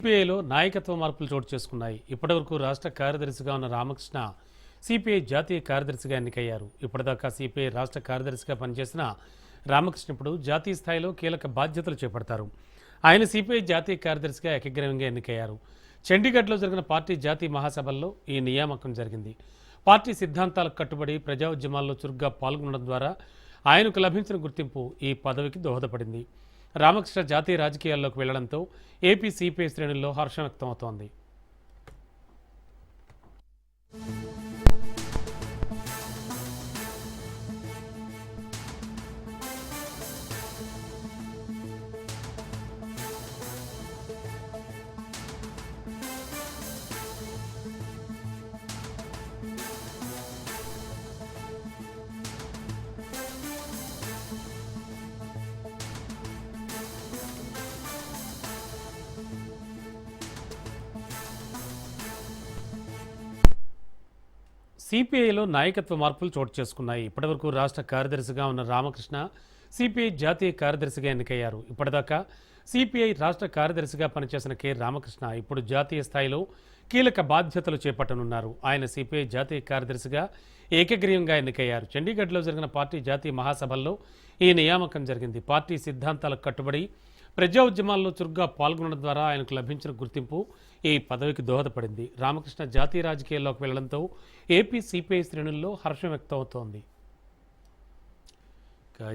సిపిఐలో నాయకత్వ మార్పులు చోటు చేసుకున్నాయి. ఇప్పటివరకు రాష్ట్ర కార్యదర్శిగా ఉన్న రామకృష్ణ సిపిఐ జాతీయ కార్యదర్శిగా ఎన్నికయ్యారు. ఇప్పటిదాకా సిపిఐ రాష్ట్ర కార్యదర్శిగా పనిచేసిన రామకృష్ణ ఇప్పుడు జాతీయ స్థాయిలో కీలక బాధ్యతలు చేపడతారు. ఆయన సిపిఐ జాతీయ కార్యదర్శిగా ఏకగ్రీవంగా ఎన్నికయ్యారు. చండీగఢ్లో జరిగిన పార్టీ జాతీయ మహాసభల్లో ఈ నియామకం జరిగింది. పార్టీ సిద్ధాంతాలకు కట్టుబడి ప్రజా ఉద్యమాల్లో చురుగ్గా పాల్గొనడం ద్వారా ఆయనకు లభించిన గుర్తింపు ఈ పదవికి దోహదపడింది. రామకృష్ణ జాతీయ రాజకీయాల్లోకి వెళ్లడంతో ఏపీ సిపిఐ శ్రేణుల్లో హర్షం వ్యక్తమవుతోంది. సిపిఐలో నాయకత్వ మార్పులు చోటు చేసుకున్నాయి. ఇప్పటివరకు రాష్ట్ర కార్యదర్శిగా ఉన్న రామకృష్ణ సిపిఐ జాతీయ కార్యదర్శిగా ఎన్నికయ్యారు. ఇప్పటిదాకా సిపిఐ రాష్ట్ర కార్యదర్శిగా పనిచేసిన కె రామకృష్ణ ఇప్పుడు జాతీయ స్థాయిలో కీలక బాధ్యతలు చేపట్టనున్నారు. ఆయన సిపిఐ జాతీయ కార్యదర్శిగా ఏకగ్రీవంగా ఎన్నికయ్యారు. చండీగఢ్లో జరిగిన పార్టీ జాతీయ మహాసభల్లో ఈ నియామకం జరిగింది. పార్టీ సిద్ధాంతాలకు కట్టుబడి ప్రజా ఉద్యమాల్లో చురుగ్గా పాల్గొనడం ద్వారా ఆయనకు లభించిన గుర్తింపు ఈ పదవికి దోహదపడింది. రామకృష్ణ జాతీయ రాజకీయాల్లోకి వెళ్లడంతో ఏపీ సిపిఐ శ్రేణుల్లో హర్షం వ్యక్తమవుతోంది.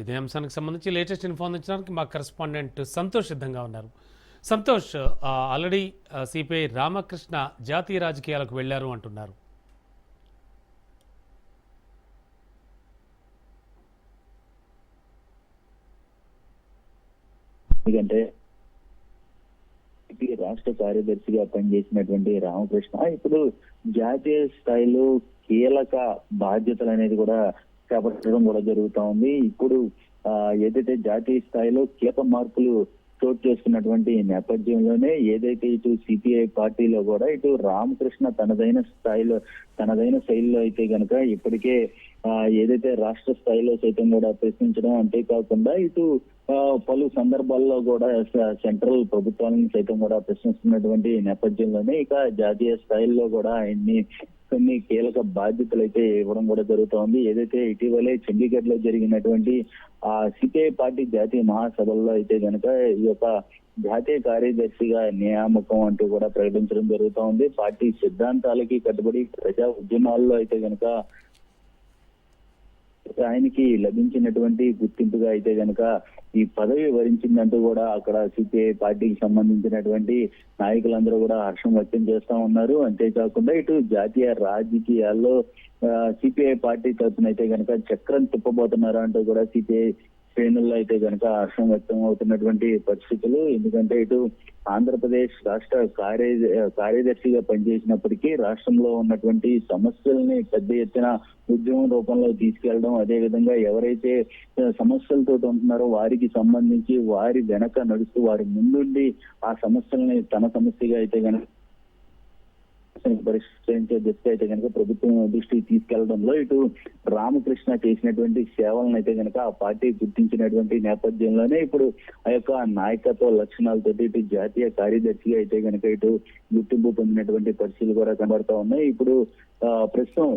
ఇదే అంశానికి సంబంధించి లేటెస్ట్ ఇన్ఫో అందించడానికి మా కరెస్పాండెంట్ సంతోష్ సిద్ధంగా ఉన్నారు. సంతోష్, ఆల్రెడీ సిపిఐ రామకృష్ణ జాతీయ రాజకీయాలకు వెళ్లారు అంటున్నారు. ఎందుకంటే రాష్ట్ర కార్యదర్శిగా పనిచేసినటువంటి రామకృష్ణ ఇప్పుడు జాతీయ స్థాయిలో కీలక బాధ్యతలు అనేది కూడా చేపట్టడం కూడా జరుగుతా ఉంది. ఇప్పుడు ఏదైతే జాతీయ స్థాయిలో కీలక మార్పులు చోటు చేసుకున్నటువంటి నేపథ్యంలోనే ఏదైతే ఇటు సిపిఐ పార్టీలో కూడా ఇటు రామకృష్ణ తనదైన శైలిలో అయితే గనక ఇప్పటికే ఏదైతే రాష్ట్ర స్థాయిలో సైతం కూడా ప్రశ్నించడం, అంతేకాకుండా ఇటు పలు సందర్భాల్లో కూడా సెంట్రల్ ప్రభుత్వాలను సైతం కూడా ప్రశ్నిస్తున్నటువంటి నేపథ్యంలోనే ఇక జాతీయ స్థాయిలో కూడా ఆయన్ని కొన్ని కీలక బాధ్యతలు అయితే ఇవ్వడం కూడా జరుగుతూ ఉంది. ఏదైతే ఇటీవలే చండీగఢ్ లో జరిగినటువంటి సిపిఐ పార్టీ జాతీయ మహాసభల్లో అయితే గనక ఈ యొక్క జాతీయ కార్యదర్శిగా నియామకం అంటూ కూడా ప్రకటించడం జరుగుతూ ఉంది. పార్టీ సిద్ధాంతాలకి కట్టుబడి ప్రజా ఉద్యమాల్లో అయితే గనక ఆయనకి లభించినటువంటి గుర్తింపుగా అయితే గనక ఈ పదవి వరించిందంటూ కూడా అక్కడ సిపిఐ పార్టీకి సంబంధించినటువంటి నాయకులందరూ కూడా హర్షం వ్యక్తం చేస్తా ఉన్నారు. అంతేకాకుండా ఇటు జాతీయ రాజకీయాల్లో సిపిఐ పార్టీ తరఫున అయితే గనక చక్రం తిప్పబోతున్నారు అంటూ కూడా సిపిఐ శ్రేణుల్లో అయితే గనక హర్షం వ్యక్తం అవుతున్నటువంటి పరిస్థితులు. ఎందుకంటే ఇటు ఆంధ్రప్రదేశ్ రాష్ట్ర కార్యదర్శిగా పనిచేసినప్పటికీ రాష్ట్రంలో ఉన్నటువంటి సమస్యల్ని పెద్ద ఎత్తున ఉద్యమం రూపంలో తీసుకెళ్లడం, అదే విధంగా ఎవరైతే సమస్యలతో ఉంటున్నారో వారికి సంబంధించి వారి వెనక నడుస్తూ వారి ముందుండి ఆ సమస్యల్ని తన సమస్యగా అయితే కనుక పరిష్కరించే దిశగా అయితే కనుక ప్రభుత్వం దృష్టికి తీసుకెళ్లడంలో ఇటు రామకృష్ణ చేసినటువంటి సేవలను అయితే కనుక ఆ పార్టీ గుర్తించినటువంటి నేపథ్యంలోనే ఇప్పుడు ఆ యొక్క నాయకత్వ లక్షణాలతో ఇటు జాతీయ కార్యదర్శిగా అయితే కనుక ఇటు గుర్తింపు పొందినటువంటి పరిస్థితులు కూడా కనబడతా ఉన్నాయి. ఇప్పుడు ప్రస్తుతం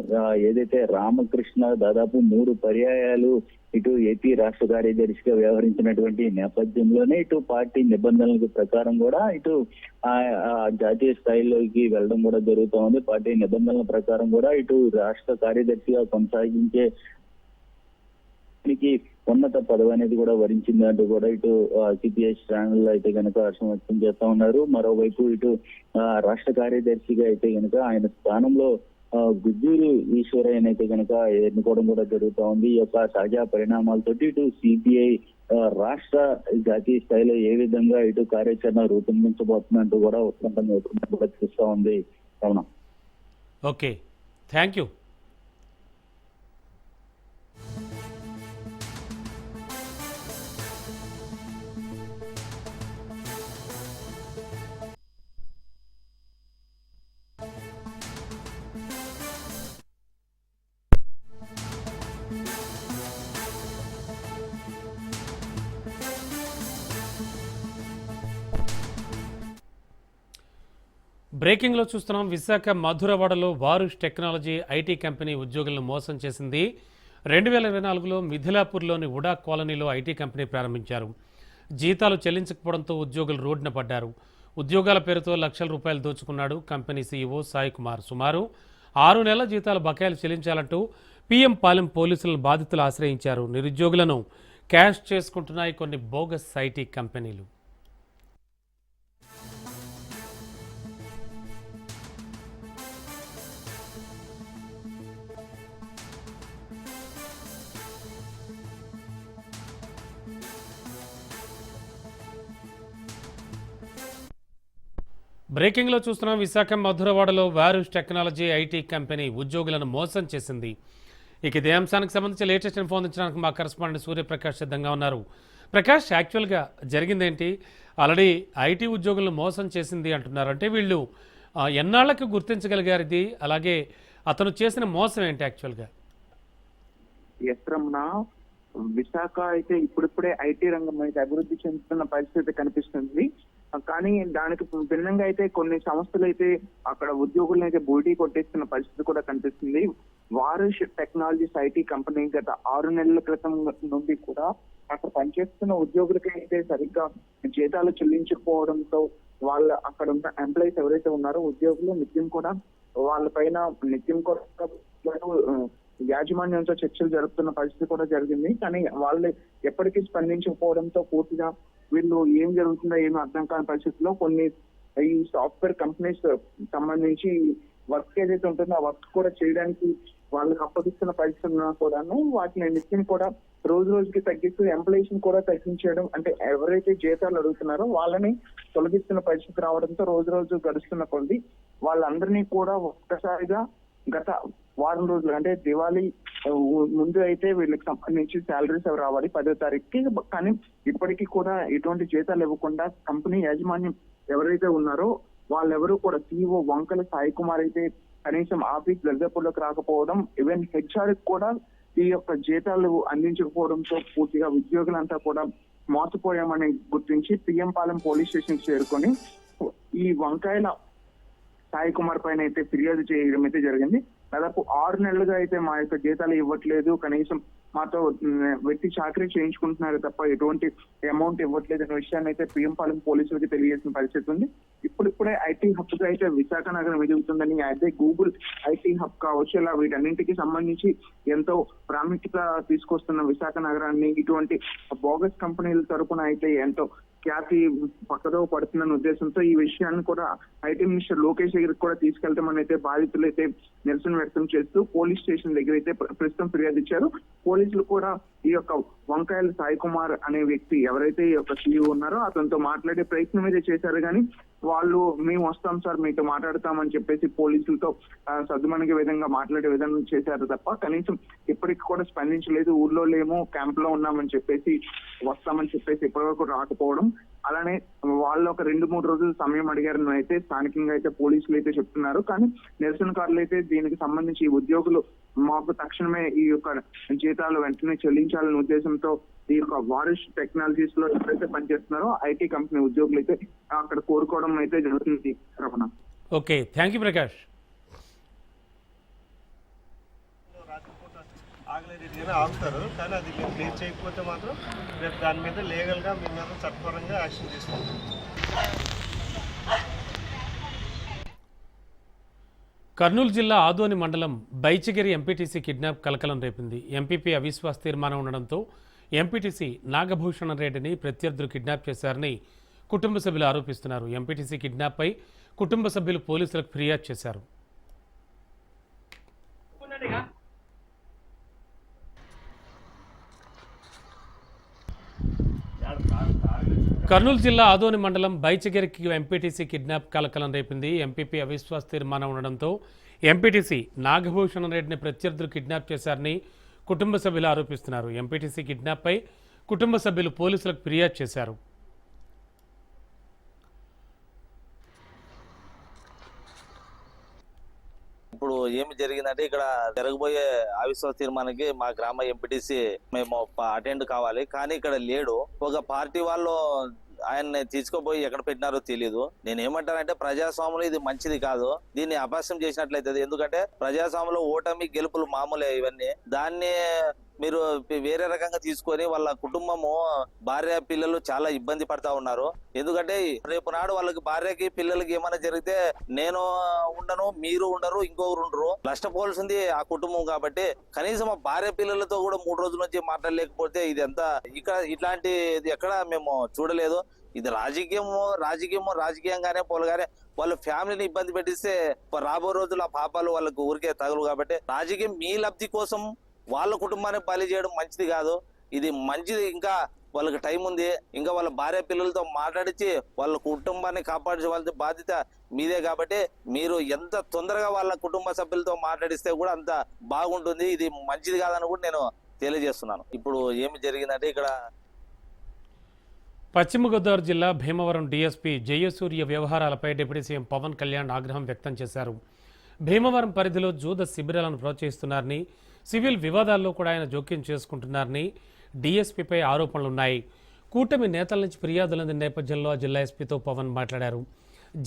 ఏదైతే రామకృష్ణ దాదాపు 3 పర్యాయాలు ఇటు ఏపీ రాష్ట్ర కార్యదర్శిగా వ్యవహరించినటువంటి నేపథ్యంలోనే ఇటు పార్టీ నిబంధనల ప్రకారం కూడా ఇటు జాతీయ స్థాయిలోకి వెళ్ళడం కూడా జరుగుతూ ఉంది. పార్టీ నిబంధనల ప్రకారం కూడా ఇటు రాష్ట్ర కార్యదర్శిగా కొనసాగించే ఉన్నత పదవి అనేది కూడా వరించింది అంటూ కూడా ఇటు సిపిఐ శ్రేణుల్లో అయితే కనుక హర్షం వ్యక్తం చేస్తా ఉన్నారు. మరోవైపు ఇటు రాష్ట్ర కార్యదర్శిగా అయితే కనుక ఆయన స్థానంలో గుజ్జూరు ఈశ్వరయ్యన్ అయితే కనుక ఎన్నుకోవడం కూడా జరుగుతూ ఉంది. ఈ యొక్క తాజా పరిణామాలతో ఇటు సిపిఐ రాష్ట్ర జాతీయ స్థాయిలో ఏ విధంగా ఇటు కార్యాచరణ రూపొందించబోతున్నట్టు కూడా ఉత్కంఠంగా కూడా చూస్తూ ఉంది. అవునా? Okay, thank you. బ్రేకింగ్లో చూస్తున్నాం. విశాఖ మధురవాడలో వారుష్ టెక్నాలజీ ఐటీ కంపెనీ ఉద్యోగులను మోసం చేసింది. 2024లో మిథిలాపూర్లోని ఉడా కాలనీలో ఐటీ కంపెనీ ప్రారంభించారు. జీతాలు చెల్లించకపోవడంతో ఉద్యోగులు రోడ్డున పడ్డారు. ఉద్యోగాల పేరుతో లక్షల రూపాయలు దోచుకున్నాడు కంపెనీ సీఈఓ సాయి కుమార్. సుమారు 6 నెలల జీతాలు బకాయిలు చెల్లించాలంటూ పీఎం పాలెం పోలీసులను బాధితులు ఆశ్రయించారు. నిరుద్యోగులను క్యాష్ చేసుకుంటున్నాయి కొన్ని బోగస్ ఐటీ కంపెనీలు. బ్రేకింగ్లో చూస్తున్నాం. విశాఖ మధురవాడలో వారుష్ టెక్నాలజీ ఐటీ కంపెనీ ఉద్యోగులను మోసం చేసింది. ఇక ఇదే అంశానికి సంబంధించి లేటెస్ట్ ఇన్ఫో అందించడానికి మా కరెస్పాండెంట్ సూర్యప్రకాష్ సిద్ధంగా ఉన్నారు. ప్రకాష్, యాక్చువల్గా జరిగిందేంటి? ఆల్రెడీ ఐటీ ఉద్యోగులను మోసం చేసింది అంటున్నారు. అంటే వీళ్ళు ఎన్నాళ్లకు గుర్తించగలిగారు ఇది? అలాగే అతను చేసిన మోసం ఏంటి యాక్చువల్గా? రమణ, విశాఖ అయితే ఇప్పుడిప్పుడే ఐటీ రంగం అయితే అభివృద్ధి చెందుతున్న పరిస్థితి కనిపిస్తుంది. కానీ దానికి భిన్నంగా అయితే కొన్ని సంస్థలు అయితే అక్కడ ఉద్యోగులను అయితే బోటీ కొట్టేస్తున్న పరిస్థితి కూడా కనిపిస్తుంది. వారుష్ టెక్నాలజీస్ ఐటీ కంపెనీ గత 6 నెలల క్రితం నుండి కూడా అక్కడ పనిచేస్తున్న ఉద్యోగులకి అయితే సరిగ్గా జీతాలు చెల్లించకపోవడంతో వాళ్ళ అక్కడ ఉన్న ఎంప్లాయీస్ ఎవరైతే ఉన్నారో ఉద్యోగులు నిత్యం కూడా యాజమాన్యంతో చర్చలు జరుపుతున్న పరిస్థితి కూడా జరిగింది. కానీ వాళ్ళు ఎప్పటికీ స్పందించకపోవడంతో పూర్తిగా వీళ్ళు ఏం జరుగుతుందో ఏమీ అర్థం కాని పరిస్థితిలో కొన్ని ఈ సాఫ్ట్వేర్ కంపెనీస్ సంబంధించి వర్క్ ఏదైతే ఉంటుందో ఆ వర్క్ కూడా చేయడానికి వాళ్ళకి అప్పగిస్తున్న పరిస్థితున్నా కూడాను వాటిని నిత్యం కూడా రోజు రోజుకి తగ్గిస్తూ ఎంప్లాయీస్ ని కూడా తగ్గించడం, అంటే ఎవరైతే జీతాలు అడుగుతున్నారో వాళ్ళని తొలగిస్తున్న పరిస్థితి రావడంతో రోజు రోజు గడుస్తున్న కొద్ది వాళ్ళందరినీ కూడా ఒక్కసారిగా గత వారం రోజులు అంటే దివాళీ ముందు అయితే వీళ్ళకి సంబంధించి శాలరీస్ అవి రావాలి 10వ తారీఖుకి. కానీ ఇప్పటికీ కూడా ఎటువంటి జీతాలు ఇవ్వకుండా కంపెనీ యాజమాన్యం ఎవరైతే ఉన్నారో వాళ్ళెవరూ కూడా సీఈఓ వంకల సాయి కుమార్ అయితే కనీసం ఆఫీస్ దర్జాపూర్లోకి రాకపోవడం, ఈవెన్ హెచ్ఆర్ కూడా ఈ యొక్క జీతాలు అందించకపోవడంతో పూర్తిగా ఉద్యోగులంతా కూడా మోసపోయామని గుర్తించి పిఎం పాలెం పోలీస్ స్టేషన్ చేరుకొని ఈ వంకాయల సాయి కుమార్ పైన అయితే ఫిర్యాదు చేయడం అయితే జరిగింది. దాదాపు 6 నెలలుగా అయితే మా యొక్క జీతాలు ఇవ్వట్లేదు, కనీసం మాతో వ్యక్తి చాకరీ చేయించుకుంటున్నారు తప్ప ఎటువంటి అమౌంట్ ఇవ్వట్లేదు అనే విషయాన్ని అయితే పిఎం పాలెం పోలీసులకి తెలియజేసిన పరిస్థితి ఉంది. ఇప్పుడిప్పుడే ఐటీ హబ్ గా అయితే విశాఖ నగరం ఎదుగుతుందని, అదే గూగుల్ ఐటీ హబ్ కావచ్చు, ఇలా వీటన్నింటికి సంబంధించి ఎంతో ప్రాముఖ్యత తీసుకొస్తున్న విశాఖ నగరాన్ని ఇటువంటి బోగస్ కంపెనీల తరపున అయితే ఎంతో ఖ్యాతి పక్కదో పడుతుందన్న ఉద్దేశంతో ఈ విషయాన్ని కూడా ఐటీ మినిస్టర్ లోకేష్ దగ్గరికి కూడా తీసుకెళ్తామని అయితే బాధితులు అయితే నిరసన వ్యక్తం చేస్తూ పోలీస్ స్టేషన్ దగ్గర అయితే ప్రస్తుతం ఫిర్యాదు ఇచ్చారు. పోలీసులు కూడా ఈ యొక్క వంకాయల సాయి కుమార్ అనే వ్యక్తి ఎవరైతే ఈ యొక్క సీఈఓ ఉన్నారో అతనితో మాట్లాడే ప్రయత్నం అయితే చేశారు. కానీ వాళ్ళు మేము వస్తాం సార్ మీతో మాట్లాడతామని చెప్పేసి పోలీసులతో సద్దుమణిగే విధంగా మాట్లాడే విధంగా చేశారు తప్ప కనీసం ఇప్పటికి కూడా స్పందించలేదు. ఊర్లో లేము, క్యాంప్ లో ఉన్నామని చెప్పేసి వస్తామని చెప్పేసి ఇప్పటివరకు రాకపోవడం, అలానే వాళ్ళు ఒక 2-3 రోజులు సమయం అడిగారని అయితే స్థానికంగా అయితే పోలీసులు అయితే చెప్తున్నారు. కానీ నిరసనకారులు అయితే దీనికి సంబంధించి ఉద్యోగులు మాకు తక్షణమే ఈ యొక్క జీతాలు వెంటనే చెల్లించాలనే ఉద్దేశంతో ఈ యొక్క వారుష్ టెక్నాలజీస్ లో ఎవరైతే పనిచేస్తున్నారో ఐటీ కంపెనీ ఉద్యోగులు అయితే అక్కడ కోరుకోవడం అయితే జరుగుతుంది. Ramana, okay, thank you Prakash. ఆగుతారు కానీ అది మేము క్లియర్ చేయకపోతే మాత్రం రేపు దాని మీద లీగల్గా మీ మీద చట్టపరంగా యాక్షన్ తీసుకుంటాం. కర్నూలు జిల్లా ఆదోని మండలం బైచిగిరి ఎంపీటీసీ కిడ్నాప్ కలకలం రేపింది. ఎంపీపీ అవిశ్వాస తీర్మానం ఉండడంతో ఎంపీటీసీ నాగభూషణ రెడ్డిని ప్రత్యర్థులు కిడ్నాప్ చేశారని కుటుంబ సభ్యులు ఆరోపిస్తున్నారు. ఎంపీటీసీ కిడ్నాప్పై కుటుంబ సభ్యులు పోలీసులకు ఫిర్యాదు చేశారు. కర్నూలు జిల్లా ఆదోని మండలం బైచిగిరికి ఎంపీటీసీ కిడ్నాప్ కలకలం రేపింది. ఎంపీపీ అవిశ్వాస తీర్మానం ఉండడంతో ఎంపీటీసీ నాగభూషణ రెడ్డిని ప్రత్యర్థులు కిడ్నాప్ చేశారని కుటుంబ సభ్యులు ఆరోపిస్తున్నారు. ఎంపీటీసీ కిడ్నాప్పై కుటుంబ సభ్యులు పోలీసులకు ఫిర్యాదు చేశారు. ఇప్పుడు ఏమి జరిగిందంటే ఇక్కడ జరగబోయే అవిశ్వాస తీర్మానానికి మా గ్రామ ఎంపీటీసీ మేము అటెండ్ కావాలి, కానీ ఇక్కడ లేడు. ఒక పార్టీ వాళ్ళు ఆయన్ని తీసుకుపోయి ఎక్కడ పెట్టినారో తెలియదు. నేను ఏమంటానంటే ప్రజాస్వామ్యంలో ఇది మంచిది కాదు, దీన్ని అపహాస్యం చేసినట్లయితే. ఎందుకంటే ప్రజాస్వామ్యంలో ఓటమి గెలుపులు మామూలే ఇవన్నీ. దాన్ని మీరు వేరే రకంగా తీసుకొని వాళ్ళ కుటుంబము భార్య పిల్లలు చాలా ఇబ్బంది పడతా ఉన్నారు. ఎందుకంటే రేపు నాడు వాళ్ళకి భార్యకి పిల్లలకి ఏమైనా జరిగితే నేను ఉండను, మీరు ఉండరు, ఇంకొకరు ఉండరు, నష్టపోవాల్సింది ఆ కుటుంబం. కాబట్టి కనీసం ఆ భార్య పిల్లలతో కూడా 3 రోజుల నుంచి మాట్లాడలేకపోతే ఇది ఎంత ఇట్లాంటి ఎక్కడ మేము చూడలేదు. ఇది రాజకీయంగానే పోలుగానే వాళ్ళ ఫ్యామిలీని ఇబ్బంది పెట్టిస్తే రాబో రోజులు ఆ పాపాలు వాళ్ళకు ఊరికే తగులు. కాబట్టి రాజకీయం మీ లబ్ధి కోసం వాళ్ళ కుటుంబాన్ని బలి చేయడం మంచిది కాదు. ఇది మంచిది. ఇంకా వాళ్ళకి టైం ఉంది. ఇంకా వాళ్ళ భార్య పిల్లలతో మాట్లాడించి వాళ్ళ కుటుంబాన్ని కాపాడించవలసిన బాధ్యత మీదే. కాబట్టి మీరు ఎంత తొందరగా వాళ్ళ కుటుంబ సభ్యులతో మాట్లాడిస్తే కూడా అంత బాగుంటుంది. ఇది మంచిది కాదని కూడా నేను తెలియజేస్తున్నాను. ఇప్పుడు ఏమి జరిగిందంటే ఇక్కడ పశ్చిమ గోదావరి జిల్లా భీమవరం డీఎస్పీ జయసూర్య వ్యవహారాలపై డిప్యూటీ సీఎం పవన్ కళ్యాణ్ ఆగ్రహం వ్యక్తం చేశారు. భీమవరం పరిధిలో జూద శిబిరాలను ప్రోత్సహిస్తున్నారని, సివిల్ వివాదాల్లో కూడా ఆయన జోక్యం చేసుకుంటున్నారని డీఎస్పీపై ఆరోపణలున్నాయి. కూటమి నేతల నుంచి ఫిర్యాదులు అందిన నేపథ్యంలో ఆ జిల్లా ఎస్పీతో పవన్ మాట్లాడారు.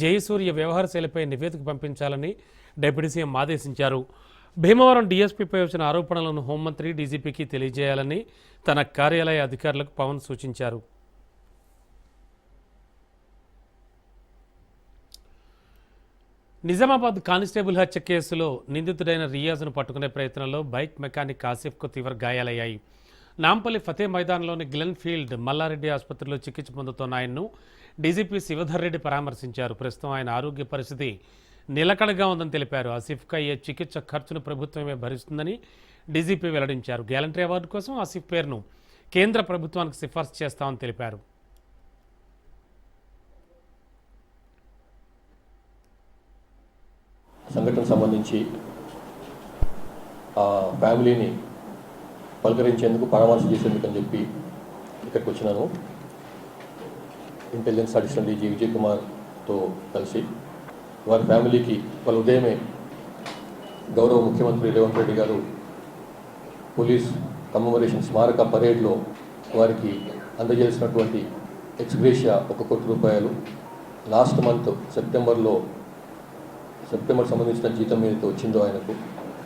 జయసూర్య వ్యవహార శైలిపై నివేదిక పంపించాలని డిప్యూటీ సీఎం ఆదేశించారు. భీమవరం డీఎస్పీపై వచ్చిన ఆరోపణలను హోంమంత్రి డీజీపీకి తెలియజేయాలని తన కార్యాలయ అధికారులకు పవన్ సూచించారు. నిజామాబాద్ కానిస్టేబుల్ హత్య కేసులో నిందితుడైన రియాజ్ను పట్టుకునే ప్రయత్నంలో బైక్ మెకానిక్ ఆసిఫ్కు తీవ్ర గాయాలయ్యాయి. నాంపల్లి ఫతే మైదానంలోని గ్లెన్ ఫీల్డ్ మల్లారెడ్డి ఆసుపత్రిలో చికిత్స పొందుతున్న ఆయన్ను డీజీపీ శివధర్ రెడ్డి పరామర్శించారు. ప్రస్తుతం ఆయన ఆరోగ్య పరిస్థితి నిలకడగా ఉందని తెలిపారు. ఆసిఫ్కు అయ్యే చికిత్స ఖర్చును ప్రభుత్వమే భరిస్తుందని డీజీపీ వెల్లడించారు. గ్యాలంటరీ అవార్డు కోసం ఆసిఫ్ పేరును కేంద్ర ప్రభుత్వానికి సిఫార్సు చేస్తామని తెలిపారు. సంఘటనకు సంబంధించి ఆ ఫ్యామిలీని పలకరించేందుకు పరామర్శ చేసేందుకు అని చెప్పి ఇక్కడికి వచ్చినాను. ఇంటెలిజెన్స్ అడిషనల్ డీజీ విజయ్ కుమార్తో కలిసి వారి ఫ్యామిలీకి వాళ్ళ ఉదయమే గౌరవ ముఖ్యమంత్రి రేవంత్ రెడ్డి గారు పోలీస్ కమెమరేషన్ స్మారక పరేడ్లో వారికి అందజేసినటువంటి ఎక్స్గ్రేషియా 1 కోటి రూపాయలు లాస్ట్ మంత్ సెప్టెంబర్ సంబంధించిన జీతం ఏదైతే వచ్చిందో ఆయనకు,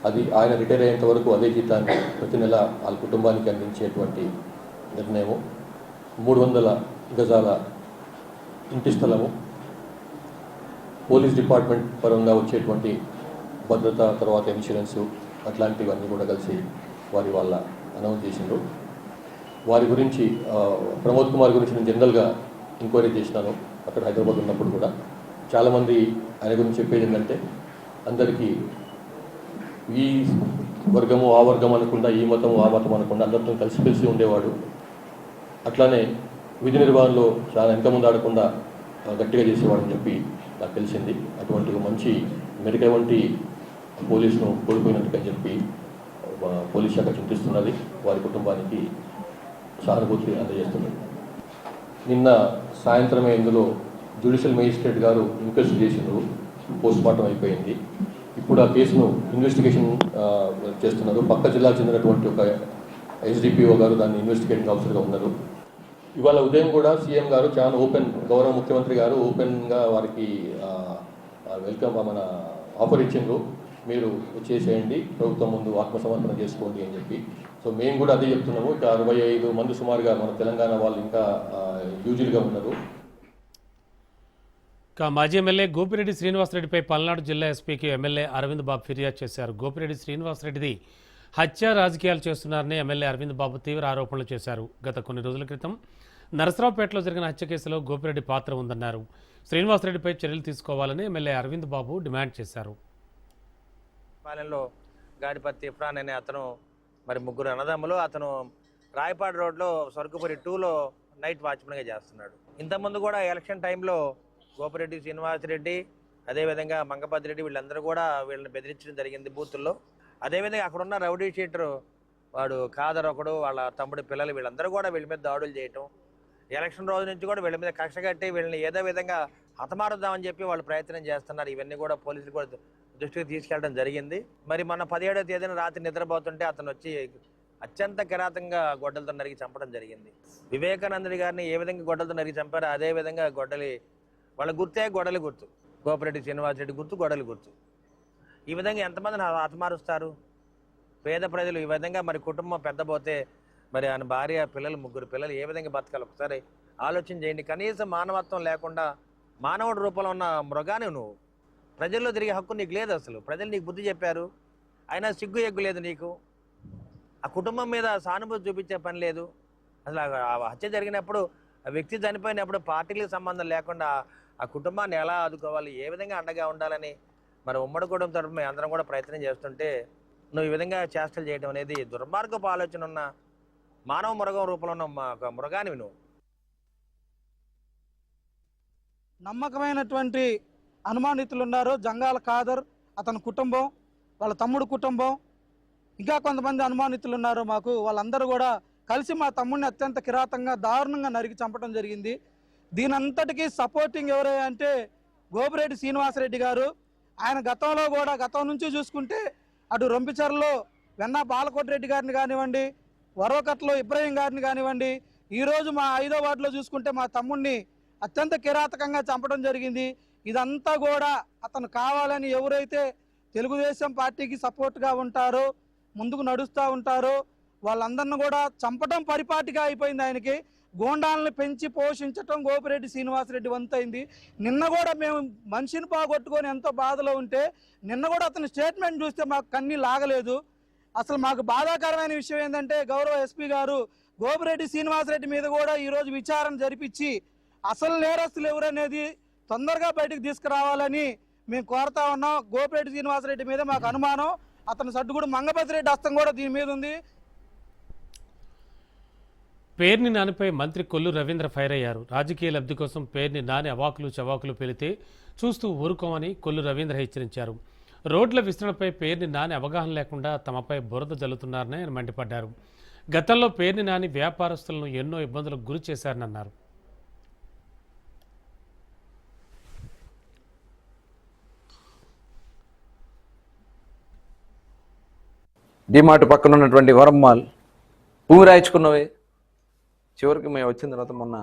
అది ఆయన రిటైర్ అయ్యేంత వరకు అదే జీతాన్ని ప్రతి నెల వాళ్ళ కుటుంబానికి అందించేటువంటి నిర్ణయము. 300 గజాల ఇంటి స్థలము, పోలీస్ డిపార్ట్మెంట్ పరంగా వచ్చేటువంటి భద్రత, తర్వాత ఇన్సూరెన్సు అట్లాంటివన్నీ కూడా కలిసి వాళ్ళ అనౌన్స్ చేసిండ్రు. వారి గురించి ప్రమోద్ కుమార్ గురించి నేను జనరల్గా ఎంక్వైరీ చేసినాను అక్కడ హైదరాబాద్ ఉన్నప్పుడు కూడా. చాలామంది ఆయన గురించి చెప్పేది ఏంటంటే అందరికీ ఈ వర్గము ఆ వర్గం అనకుండా, ఈ మతము ఆ మతం అనకుండా అందరితో కలిసిమెలిసి ఉండేవాడు. అట్లానే విధి నిర్వహణలో చాలా వెనక ముందు ఆడకుండా గట్టిగా చేసేవాడని చెప్పి నాకు తెలిసింది. అటువంటి మంచి మెడికల్ వంటి పోలీసును కోల్పోయినట్టుగా చెప్పి పోలీస్ శాఖ చింతిస్తున్నది, వారి కుటుంబానికి సానుభూతి అందజేస్తున్నది. నిన్న సాయంత్రమే ఇందులో జ్యుడిషియల్ మేజిస్ట్రేట్ గారు ఇన్క్వెస్ట్ చేసినారు, పోస్ట్ మార్టం అయిపోయింది. ఇప్పుడు ఆ కేసును ఇన్వెస్టిగేషన్ చేస్తున్నారు. పక్క జిల్లాకు చెందినటువంటి ఒక ఎస్డిపిఓ గారు దాన్ని ఇన్వెస్టిగేటింగ్ ఆఫీసర్గా ఉన్నారు. ఇవాళ ఉదయం కూడా సీఎం గారు చాలా గౌరవ ముఖ్యమంత్రి గారు ఓపెన్గా వారికి వెల్కమ్ మన ఆఫర్ ఇచ్చిండ్రు, మీరు చేసేయండి, ప్రభుత్వం ముందు ఆత్మసమర్పణ చేసుకోండి అని చెప్పి. సో మేము కూడా అదే చెప్తున్నాము. ఇక 65 మంది సుమారుగా మన తెలంగాణ వాళ్ళు ఇంకా యూజువల్గా ఉన్నారు. మాజీ ఎమ్మెల్యే గోపిరెడ్డి శ్రీనివాసరెడ్డిపై పల్నాడు జిల్లా ఎస్పీకి ఎమ్మెల్యే అరవింద్ బాబు ఫిర్యాదు చేశారు. గోపిరెడ్డి శ్రీనివాసరెడ్డిది హత్య రాజకీయాలు చేస్తున్నారని ఎమ్మెల్యే అరవింద్ బాబు తీవ్ర ఆరోపణలు చేశారు. గత కొన్ని రోజుల క్రితం నరసరావుపేటలో జరిగిన హత్య కేసులో గోపిరెడ్డి పాత్ర ఉందన్నారు. శ్రీనివాసరెడ్డిపై చర్యలు తీసుకోవాలని ఎమ్మెల్యే అరవింద్ బాబు డిమాండ్ చేశారు. పాలెంలో గాడిపత్తి ఇఫ్రాన్ అనే అతను, మరి 3 అన్నదమ్ములు, అతను రాయపాడు రోడ్లో స్వర్గపురి 2లో నైట్ వాచ్మెన్గా చేస్తున్నాడు. ఇంతకుముందు కూడా ఎలక్షన్ టైంలో గోపిరెడ్డి శ్రీనివాసరెడ్డి, అదేవిధంగా మంగపతి రెడ్డి, వీళ్ళందరూ కూడా వీళ్ళని బెదిరించడం జరిగింది బూతుల్లో. అదేవిధంగా అక్కడున్న రౌడీ షీటర్ వాడు ఖాదర్ ఒకడు, వాళ్ళ తమ్ముడి పిల్లలు, వీళ్ళందరూ కూడా వీళ్ళ మీద దాడులు చేయటం, ఎలక్షన్ రోజు నుంచి కూడా వీళ్ళ మీద కక్ష కట్టి వీళ్ళని ఏదో విధంగా హతమారుద్దామని చెప్పి వాళ్ళు ప్రయత్నం చేస్తున్నారు. ఇవన్నీ కూడా పోలీసులు కూడా దృష్టికి తీసుకెళ్ళడం జరిగింది. మరి మన 17వ తేదీన రాత్రి నిద్రపోతుంటే అతను వచ్చి అత్యంత కిరాతంగా గొడ్డలతో నరికి చంపడం జరిగింది. వివేకానందుడి గారిని ఏ విధంగా గొడ్డలతో నరికి చంపారో అదే విధంగా వాళ్ళ గుర్తే గొడ్డలి గుర్తు, గోపిరెడ్డి శ్రీనివాసరెడ్డి గుర్తు, గొడ్డలి గుర్తు. ఈ విధంగా ఎంతమందిని హతమారుస్తారు? పేద ప్రజలు ఈ విధంగా మరి కుటుంబం పెద్దపోతే మరి ఆయన భార్య, పిల్లలు, 3 పిల్లలు ఏ విధంగా బతకాలి ఒకసారి ఆలోచన చేయండి. కనీసం మానవత్వం లేకుండా మానవుడి రూపంలో ఉన్న మృగాన్ని నువ్వు. ప్రజల్లో తిరిగే హక్కు నీకు లేదు. అసలు ప్రజలు నీకు బుద్ధి చెప్పారు, అయినా సిగ్గు ఎగ్గు లేదు నీకు. ఆ కుటుంబం మీద సానుభూతి చూపించే పని లేదు. అసలు ఆ హత్య జరిగినప్పుడు, ఆ వ్యక్తి చనిపోయినప్పుడు పార్టీలకు సంబంధం లేకుండా ఆ కుటుంబాన్ని ఎలా ఆదుకోవాలి, ఏ విధంగా అండగా ఉండాలని మరి ఉమ్మడి కుటుంబం తరపున మేము అందరం కూడా ప్రయత్నం చేస్తుంటే నువ్వు ఈ విధంగా చేష్టలు చేయడం అనేది దుర్మార్గపు ఆలోచన ఉన్న మానవ మృగం రూపంలో ఉన్న ఒక మృగానివి నువ్వు. నమ్మకమైనటువంటి అనుమానితులు ఉన్నారు. జంగాల ఖాదర్, అతని కుటుంబం, వాళ్ళ తమ్ముడు కుటుంబం, ఇంకా కొంతమంది అనుమానితులు ఉన్నారు మాకు. వాళ్ళందరూ కూడా కలిసి మా తమ్ముడిని అత్యంత కిరాతంగా దారుణంగా నరికి చంపడం జరిగింది. దీనంతటికీ సపోర్టింగ్ ఎవరై అంటే గోపిరెడ్డి శ్రీనివాసరెడ్డి గారు. ఆయన గతం నుంచి చూసుకుంటే అటు రొంపిచర్లో వెన్నా బాలకోటిరెడ్డి గారిని కానివ్వండి, వరవకట్లో ఇబ్రహీం గారిని కానివ్వండి, ఈరోజు మా 5వ వార్డులో చూసుకుంటే మా తమ్ముడిని అత్యంత కిరాతకంగా చంపడం జరిగింది. ఇదంతా కూడా అతను కావాలని ఎవరైతే తెలుగుదేశం పార్టీకి సపోర్ట్గా ఉంటారో, ముందుకు నడుస్తూ ఉంటారో వాళ్ళందరిని కూడా చంపడం పరిపాటిగా అయిపోయింది. ఆయనకి గోండాలను పెంచి పోషించటం గోపిరెడ్డి శ్రీనివాసరెడ్డి వంతైంది. నిన్న కూడా మేము మనిషిని పోగొట్టుకొని ఎంతో బాధలో ఉంటే నిన్న కూడా అతని స్టేట్మెంట్ చూస్తే మాకు కన్నీ లాగలేదు. అసలు మాకు బాధాకరమైన విషయం ఏంటంటే గౌరవ ఎస్పీ గారు గోపిరెడ్డి శ్రీనివాసరెడ్డి మీద కూడా ఈరోజు విచారణ జరిపించి అసలు నేరస్తులు ఎవరనేది తొందరగా బయటకు తీసుకురావాలని మేము కోరుతా ఉన్నాం. గోపిరెడ్డి శ్రీనివాసరెడ్డి మీద మాకు అనుమానం. అతని సడ్డుగుడు మంగపతిరెడ్డి హస్తం కూడా దీని మీద ఉంది. పేర్ని నానిపై మంత్రి కొల్లు రవీంద్ర ఫైర్ అయ్యారు. రాజకీయ లబ్ధి కోసం పేర్ని నాని అవాకులు చవాకులు పెలితే చూస్తూ ఊరుకోమని కొల్లు రవీంద్ర హెచ్చరించారు. రోడ్ల విస్తరణపై పేర్ని నాని అవగాహన లేకుండా తమపై బురద జల్లుతున్నారని ఆయన మండిపడ్డారు. గతంలో పేర్ని నాని వ్యాపారస్తులను ఎన్నో ఇబ్బందులకు గురి చేశారన్నారు. డిమార్ట్ పక్కన ఉన్నటువంటి వరం మాల్ భూమి రాయించుకున్నవే. చివరికి మేము వచ్చిన తర్వాత మొన్న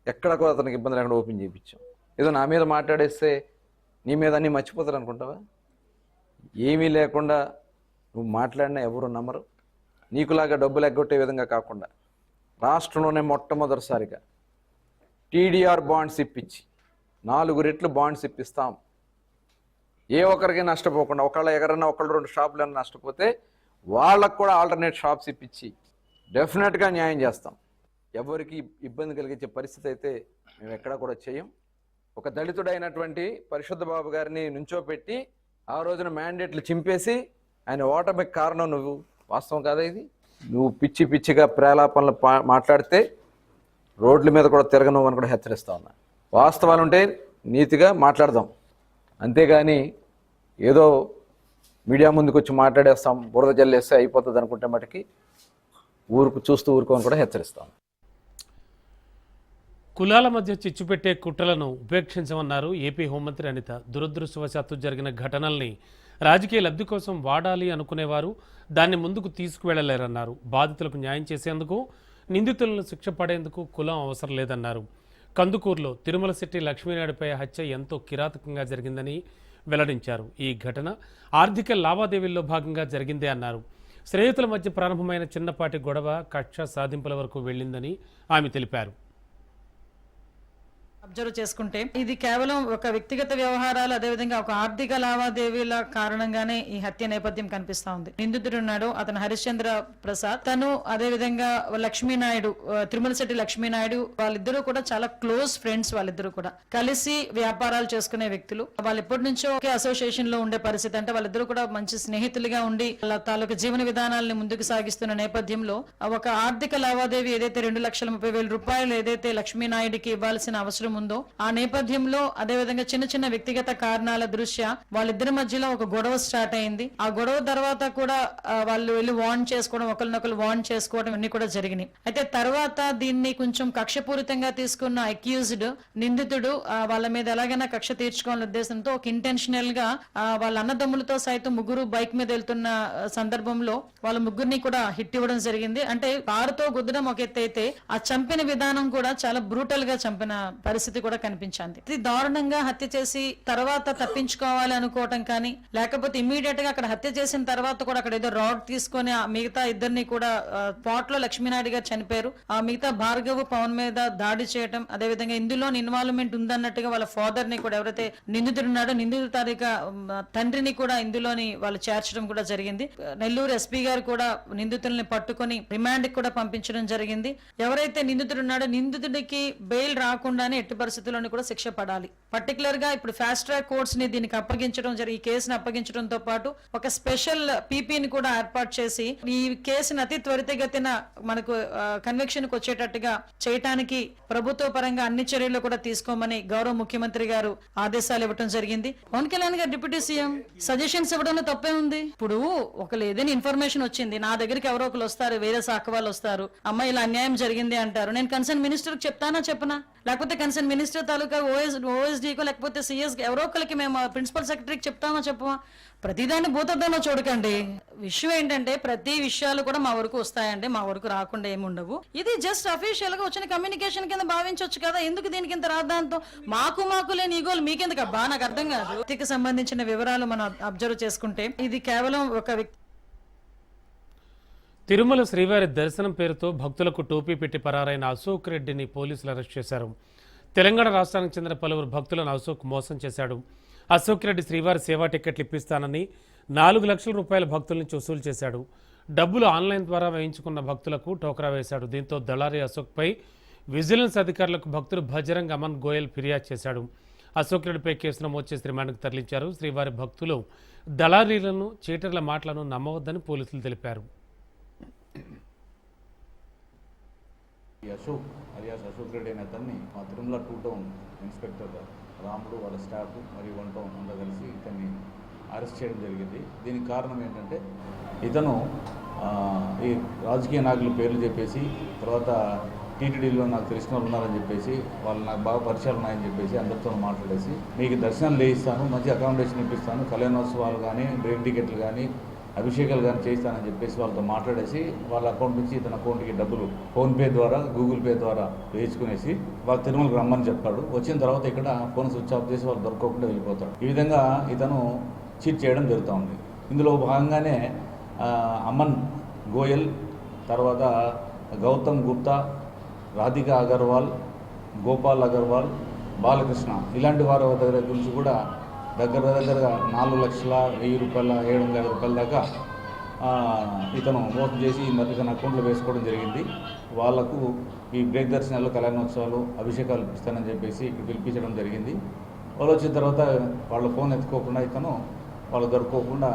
ఎక్కడ కూడా అతనికి ఇబ్బంది లేకుండా ఓపెన్ చేయించాం. ఏదో నా మీద మాట్లాడేస్తే నీ మీద అన్నీ మర్చిపోతారు అనుకుంటావా? ఏమీ లేకుండా నువ్వు మాట్లాడినా ఎవరు నమ్మరు. నీకులాగా డబ్బులు ఎగ్గొట్టే విధంగా కాకుండా రాష్ట్రంలోనే మొట్టమొదటిసారిగా టీడీఆర్ బాండ్స్ ఇప్పించి 4 రెట్లు బాండ్స్ ఇప్పిస్తాం. ఏ ఒక్కరికి నష్టపోకుండా, ఒకళ్ళ ఎగరన్నా 1-2 షాపులన్నా నష్టపోతే వాళ్ళకు కూడా ఆల్టర్నేట్ షాప్స్ ఇప్పించి డెఫినెట్గా న్యాయం చేస్తాం. ఎవరికి ఇబ్బంది కలిగించే పరిస్థితి అయితే మేము ఎక్కడా కూడా చేయం. ఒక దళితుడైనటువంటి పరిశుద్ధ బాబు గారిని నుంచోపెట్టి ఆ రోజున మ్యాండేట్లు చింపేసి ఆయన ఓటమికి కారణం నువ్వు. వాస్తవం కాదా ఇది? నువ్వు పిచ్చిగా ప్రేలాపనలు మాట్లాడితే రోడ్ల మీద కూడా తిరగను అని కూడా హెచ్చరిస్తా ఉన్నా. వాస్తవాలు ఉంటే నీతిగా మాట్లాడదాం, అంతేగాని ఏదో మీడియా ముందుకు వచ్చి మాట్లాడేస్తాం, బురద జల్లేస్తే అయిపోతుంది అనుకుంటే మటుకి చూస్తూ ఊరుకోని కూడా హెచ్చరిస్తాం. కులాల మధ్య చిచ్చుపెట్టే కుట్రలను ఉపేక్షించమన్నారు ఏపీ హోంమంత్రి అనిత. దురదృష్టవశాత్తు జరిగిన ఘటనల్ని రాజకీయ లబ్ధి కోసం వాడాలి అనుకునేవారు దాన్ని ముందుకు తీసుకువెళ్లలేరన్నారు. బాధితులకు న్యాయం చేసేందుకు, నిందితులను శిక్ష పడేందుకు కులం అవసరం లేదన్నారు. కందుకూరులో తిరుమల శెట్టి లక్ష్మీనాయుడిపై హత్య ఎంతో కిరాతకంగా జరిగిందని వెల్లడించారు. ఈ ఘటన ఆర్థిక లావాదేవీల్లో భాగంగా జరిగిందే అన్నారు. స్నేహితుల మధ్య ప్రారంభమైన చిన్నపాటి గొడవ కక్ష సాధింపుల వరకు వెళ్ళిందని ఆమె తెలిపారు. అబ్జర్వ్ చేసుకుంటే ఇది కేవలం ఒక వ్యక్తిగత వ్యవహారాలు, అదేవిధంగా ఒక ఆర్థిక లావాదేవీల కారణంగానే ఈ హత్య నేపథ్యం కనిపిస్తా ఉంది. నిందితుడు ఉన్నాడు, అతను హరిశ్చంద్ర ప్రసాద్. తను అదేవిధంగా లక్ష్మీనాయుడు, తిరుమల శెట్టి లక్ష్మీనాయుడు, వాళ్ళిద్దరూ కూడా చాలా క్లోజ్ ఫ్రెండ్స్. వాళ్ళిద్దరూ కూడా కలిసి వ్యాపారాలు చేసుకునే వ్యక్తులు. వాళ్ళు ఎప్పటి నుంచో ఒకే అసోసియేషన్ లో ఉండే పరిస్థితి. అంటే వాళ్ళిద్దరూ కూడా మంచి స్నేహితులుగా ఉండి వాళ్ళ తాలూకు జీవన విధానాలను ముందుకు సాగిస్తున్న నేపథ్యంలో ఒక ఆర్థిక లావాదేవీ ఏదైతే 2,30,30,000 రూపాయలు ఏదైతే లక్ష్మీనాయుడికి ఇవ్వాల్సిన అవసరం ఉందో ఆ నేపథ్యంలో అదేవిధంగా చిన్న చిన్న వ్యక్తిగత కారణాల దృష్ట్యా వాళ్ళిద్దరి మధ్యలో ఒక గొడవ స్టార్ట్ అయింది. ఆ గొడవ తర్వాత కూడా వాళ్ళు వెళ్ళి వార్న్ చేసుకోవడం, ఒకరినొకరు వార్న్ చేసుకోవడం అన్ని కూడా జరిగినాయి. అయితే తర్వాత దీన్ని కొంచెం కక్షపూరితంగా తీసుకున్న అక్యూజ్డ్ నిందితుడు వాళ్ళ మీద ఎలాగైనా కక్ష తీర్చుకోవాలనే ఉద్దేశంతో ఒక ఇంటెన్షనల్ గా వాళ్ళ అన్నదమ్ములతో సైతం ముగ్గురు బైక్ మీద వెళ్తున్న సందర్భంలో వాళ్ళ ముగ్గురిని కూడా హిట్ ఇవ్వడం జరిగింది. అంటే కారుతో గుద్దడం ఒక ఎత్తు అయితే ఆ చంపిన విధానం కూడా చాలా బ్రూటల్ గా చంపిన పరిస్థితి కూడా కనిపించింది. ఇది దారుణంగా హత్య చేసి తర్వాత తప్పించుకోవాలి అనుకోవటం కానీ, లేకపోతే ఇమ్మీడియట్ గా అక్కడ హత్య చేసిన తర్వాత కూడా అక్కడ ఏదో రాడ్ తీసుకొని ఆ మిగతా ఇద్దరిని కూడా స్పాట్ లో లక్ష్మీనాయుడు గారు చనిపోయారు. ఆ మిగతా భార్గవ్ పవన్ మీద దాడి చేయటం, అదేవిధంగా ఇందులో ఇన్వాల్వ్మెంట్ ఉందన్నట్టుగా వాళ్ళ ఫాదర్ ని కూడా ఎవరైతే నిందితుడున్నాడో నిందితు తారీఖు తండ్రిని కూడా ఇందులోని వాళ్ళు చేర్చడం కూడా జరిగింది. నెల్లూరు ఎస్పీ గారు కూడా నిందితుల్ని పట్టుకొని రిమాండ్ కూడా పంపించడం జరిగింది. ఎవరైతే నిందితుడున్నాడో నిందితుడికి బెయిల్ రాకుండానే ఎట్టి పరిస్థితుల్లోనూ కూడా శిక్ష పడాలి. పర్టికులర్ గా ఇప్పుడు ఫాస్ట్ ట్రాక్ కోర్ట్స్ ని దీనికి అప్పగించడం ఈ కేసును అప్పగించడంతో పాటు ఒక స్పెషల్ పీపీని కూడా ఏర్పాటు చేసి ఈ కేసును అతి త్వరితగతిన మనకు కన్విక్షన్ కు వచ్చేటట్టుగా చేయటానికి ప్రభుత్వ పరంగా అన్ని చర్యలు కూడా తీసుకోమని గౌరవ ముఖ్యమంత్రి గారు ఆదేశాలు ఇవ్వడం జరిగింది. పవన్ కళ్యాణ్ గారు డిప్యూటీ సీఎం సజెషన్స్ ఇవ్వడంలో తప్పే ఉంది. ఇప్పుడు ఒకళ్ళు ఏదైనా ఇన్ఫర్మేషన్ వచ్చింది, నా దగ్గరికి ఎవరో ఒకరు వస్తారు, వేరే శాఖ వాళ్ళు వస్తారు, అమ్మ ఇలా అన్యాయం జరిగింది అంటారు, నేను కన్సర్న్ మినిస్టర్ చెప్తానా చెప్పనా, లేకపోతే కన్సర్న్ మినిస్టర్ తాలూకా ఓఎస్డీకో లేకపోతే సిఎస్ ఎవరో ఒకరికి మేము ప్రిన్సిపల్ సెక్రటరీకి చెప్తామా చెప్పమా? ప్రతిదాన్ని భూతద్దంలో చూడకండి. విషయం ఏంటంటే ప్రతి విషయాలు కూడా మా వరకు వస్తాయండి, మా వరకు రాకుండా ఏమి ఉండవు. ఇది జస్ట్ అఫీషియల్ గా వచ్చిన కమ్యూనికేషన్ కింద భావించవచ్చు కదా. ఎందుకు దీనికి ఇంత రాద్దాంతో మాకు లేని ఈగోలు మీకెందుకు అబ్బా? నాకు అర్థం కాదు. వ్యక్తికి సంబంధించిన వివరాలు మనం అబ్జర్వ్ చేసుకుంటే ఇది కేవలం ఒక వ్యక్తి. తిరుమల శ్రీవారి దర్శనం పేరుతో భక్తులకు టోపీ పెట్టి పరారైన అశోక్ రెడ్డిని పోలీసులు అరెస్ట్ చేశారు. తెలంగాణ రాష్ట్రానికి చెందిన పలువురు భక్తులను అశోక్ మోసం చేశాడు. అశోక్ రెడ్డి శ్రీవారి సేవా టికెట్లు ఇప్పిస్తానని 4 లక్షల రూపాయల భక్తుల నుంచి వసూలు చేశాడు. డబ్బులు ఆన్లైన్ ద్వారా వేయించుకున్న భక్తులకు టోకరా వేశాడు. దీంతో దళారీ అశోక్పై విజిలెన్స్ అధికారులకు భక్తుడు భజరంగ్ అమన్ గోయల్ ఫిర్యాదు చేశాడు. అశోక్ రెడ్డిపై కేసు నమోదు చేసి రిమాండ్కు తరలించారు. శ్రీవారి భక్తులు దళారీలను, చీటర్ల మాటలను నమ్మవద్దని పోలీసులు తెలిపారు. అశోక్ అలియాస్ అశోక్ రెడ్డి అనే అతన్ని మా తిరుమల 2 టౌన్ ఇన్స్పెక్టర్ రాముడు వాళ్ళ స్టాఫ్ మరియు 1 టౌన్ అంతా కలిసి ఇతన్ని అరెస్ట్ చేయడం జరిగింది. దీనికి కారణం ఏంటంటే ఇతను ఈ రాజకీయ నాయకుల పేర్లు చెప్పేసి, తర్వాత టీటీడీలో నాకు తెలిసిన వాళ్ళు ఉన్నారని చెప్పేసి, వాళ్ళు నాకు బాగా పరిచయాలు ఉన్నాయని చెప్పేసి అందరితో మాట్లాడేసి మీకు దర్శనం లేయిస్తాను, మంచి అకామిడేషన్ ఇప్పిస్తాను, కళ్యాణోత్సవాలు కానీ, బ్రేక్ టికెట్లు కానీ, అభిషేకాలు కానీ చేయిస్తానని చెప్పేసి వాళ్ళతో మాట్లాడేసి వాళ్ళ అకౌంట్ నుంచి ఇతని అకౌంట్కి డబ్బులు ఫోన్పే ద్వారా, గూగుల్ పే ద్వారా వేయించుకునేసి వాళ్ళు తిరుమలకు రమ్మని చెప్తాడు. వచ్చిన తర్వాత ఇక్కడ ఫోన్ స్విచ్ ఆఫ్ చేసి వాళ్ళు దొరకకుండా వెళ్ళిపోతాడు. ఈ విధంగా ఇతను చీట్ చేయడం జరుగుతూ ఉంది. ఇందులో భాగంగానే అమన్ గోయల్, తర్వాత గౌతమ్ గుప్తా, రాధికా అగర్వాల్, గోపాల్ అగర్వాల్, బాలకృష్ణ ఇలాంటి వారి దగ్గర గురించి కూడా దగ్గరగా 4,100,000 రూపాయల 700,000 రూపాయల దాకా ఇతను మోసం చేసి ఇతను అకౌంట్లో వేసుకోవడం జరిగింది. వాళ్లకు ఈ బ్రేక్ దర్శనాలు, కళ్యాణోత్సవాలు, అభిషేకాలు ఇస్తానని చెప్పేసి ఇక్కడ పిలిపించడం జరిగింది. వాళ్ళు వచ్చిన తర్వాత వాళ్ళ ఫోన్ ఎత్తుకోకుండా ఇతను వాళ్ళు దొరకకుండా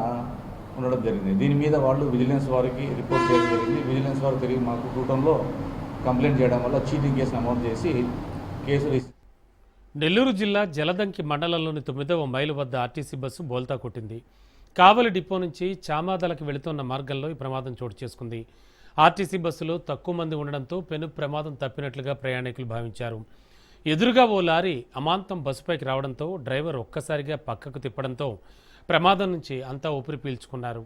ఉండడం జరిగింది. దీని మీద వాళ్ళు విజిలెన్స్ వారికి రిపోర్ట్ చేయడం జరిగింది. విజిలెన్స్ వారు తిరిగి మాకు 2 టౌన్లో కంప్లైంట్ చేయడం వల్ల చీటింగ్ కేసు నమోదు చేసి కేసు. నెల్లూరు జిల్లా జలదంకి మండలంలోని 9వ మైలు వద్ద ఆర్టీసీ బస్సు బోల్తా కొట్టింది. కావలి డిపో నుంచి చామాదలకు వెళుతున్న మార్గంలో ఈ ప్రమాదం చోటు చేసుకుంది. ఆర్టీసీ బస్సులో తక్కువ మంది ఉండడంతో పెను ప్రమాదం తప్పినట్లుగా ప్రయాణికులు భావించారు. ఎదురుగా ఓ లారీ అమాంతం బస్సుపైకి రావడంతో డ్రైవర్ ఒక్కసారిగా పక్కకు తిప్పడంతో ప్రమాదం నుంచి అంతా ఊపిరి పీల్చుకున్నారు.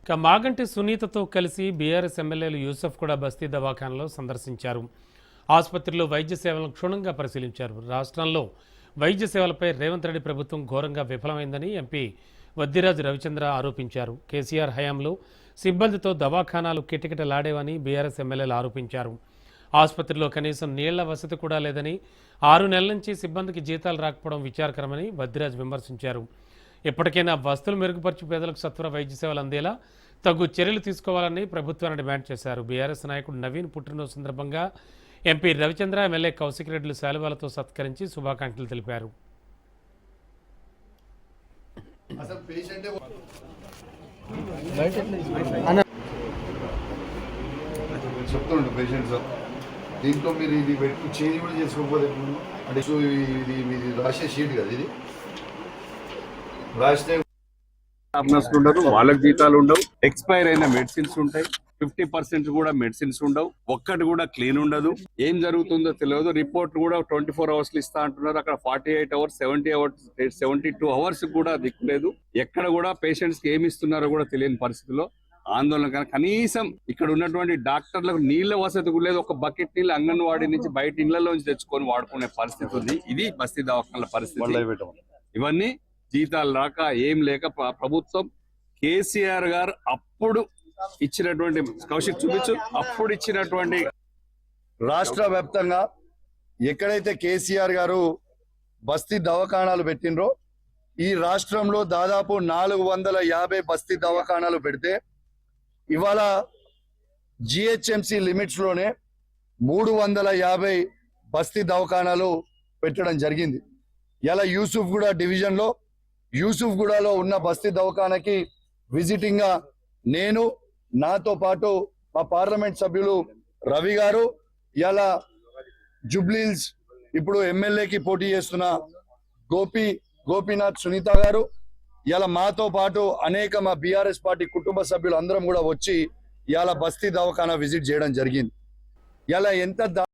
ఇక మాగంటి సునీతతో కలిసి బీఆర్ఎస్ ఎమ్మెల్యేలు యూసఫ్ కూడా బస్తీ దవాఖానలో సందర్శించారు. ఆసుపత్రిలో వైద్య సేవలను క్షుణ్ణంగా పరిశీలించారు. రాష్ట్రంలో వైద్య సేవలపై రేవంత్ రెడ్డి ప్రభుత్వం ఘోరంగా విఫలమైందని ఎంపీ వద్దిరాజు రవిచంద్ర ఆరోపించారు. కేసీఆర్ హయాంలో సిబ్బందితో దవాఖానాలు కిటకిటలాడేవని బీఆర్ఎస్ ఎమ్మెల్యేలు ఆరోపించారు. ఆసుపత్రిలో కనీసం నీళ్ల వసతి కూడా లేదని, 6 నెలల నుంచి సిబ్బందికి జీతాలు రాకపోవడం విచారకరమని వద్దిరాజు విమర్శించారు. ఇప్పటికైనా వసతులు మెరుగుపరిచి పేదలకు సత్వర వైద్య సేవలు అందేలా తగు చర్యలు తీసుకోవాలని ప్రభుత్వాన్ని డిమాండ్ చేశారు. బీఆర్ఎస్ నాయకుడు నవీన్ పుట్టినరోజు సందర్భంగా ఎంపీ రవిచంద్ర, ఎమ్మెల్యే కౌశిక్ రెడ్డిలు శాలువాలతో సత్కరించి శుభాకాంక్షలు తెలిపారు. చెప్తుండే పేషెంట్స్ దీంట్లో మీరు ఇది పెట్టి చేంజ్ కూడా చేసుకోకపోతే అంటే సో ఇది మీది రాసే షీట్ కదా, ఇది రాస్తే ఉండరు, వాళ్ళకి జీతాలు ఉండవు, ఎక్స్పైర్ అయిన మెడిసిన్స్ ఉంటాయి, 50% కూడా మెడిసిన్స్ ఉండవు, ఒక్కటి కూడా క్లీన్ ఉండదు, ఏం జరుగుతుందో తెలియదు. రిపోర్ట్ కూడా 24 hours ఇస్తా అంటున్నారు, అక్కడ 48 hours 70 hours 72 hours కూడా దిక్కులేదు. ఎక్కడ కూడా పేషెంట్స్ కి ఏమి ఇస్తున్నారో కూడా తెలియని పరిస్థితిలో ఆందోళన. కానీ కనీసం ఇక్కడ ఉన్నటువంటి డాక్టర్లకు నీళ్ల వసతి కూడా లేదు. ఒక బకెట్ నీళ్ళు అంగన్వాడీ నుంచి బయట ఇళ్లలోంచి తెచ్చుకొని వాడుకునే పరిస్థితి ఉంది. ఇది బస్తీ దవాఖానాల పరిస్థితి. ఇవన్నీ జీతాలు రాక ఏం లేక ప్రభుత్వం కేసీఆర్ గారు అప్పుడు ఇచ్చినటువంటి, కౌశిక్ చూపించు, అప్పుడు ఇచ్చినటువంటి రాష్ట్ర వ్యాప్తంగా ఎక్కడైతే కేసీఆర్ గారు బస్తీ దవాఖానాలు పెట్టినరో ఈ రాష్ట్రంలో దాదాపు 450 బస్తీ దవాఖానాలు పెడితే ఇవాళ జిహెచ్ఎంసి లిమిట్స్ లోనే 350 బస్తీ దవాఖానాలు పెట్టడం జరిగింది. ఇలా యూసుఫ్గూడ డివిజన్ లో యూసుఫ్గూడలో ఉన్న బస్తీ దవాఖానాకి విజిటింగ్ గా నేను, నాతో పాటు మా పార్లమెంట్ సభ్యులు రవి గారు, ఇలా జుబ్లీల్స్ ఇప్పుడు ఎమ్మెల్యేకి పోటీ చేస్తున్న గోపీనాథ్ సునీత గారు, ఇలా మాతో పాటు అనేక మా బీఆర్ఎస్ పార్టీ కుటుంబ సభ్యులు అందరం కూడా వచ్చి ఇలా బస్తీ దవాఖానా విజిట్ చేయడం జరిగింది. ఇలా ఎంత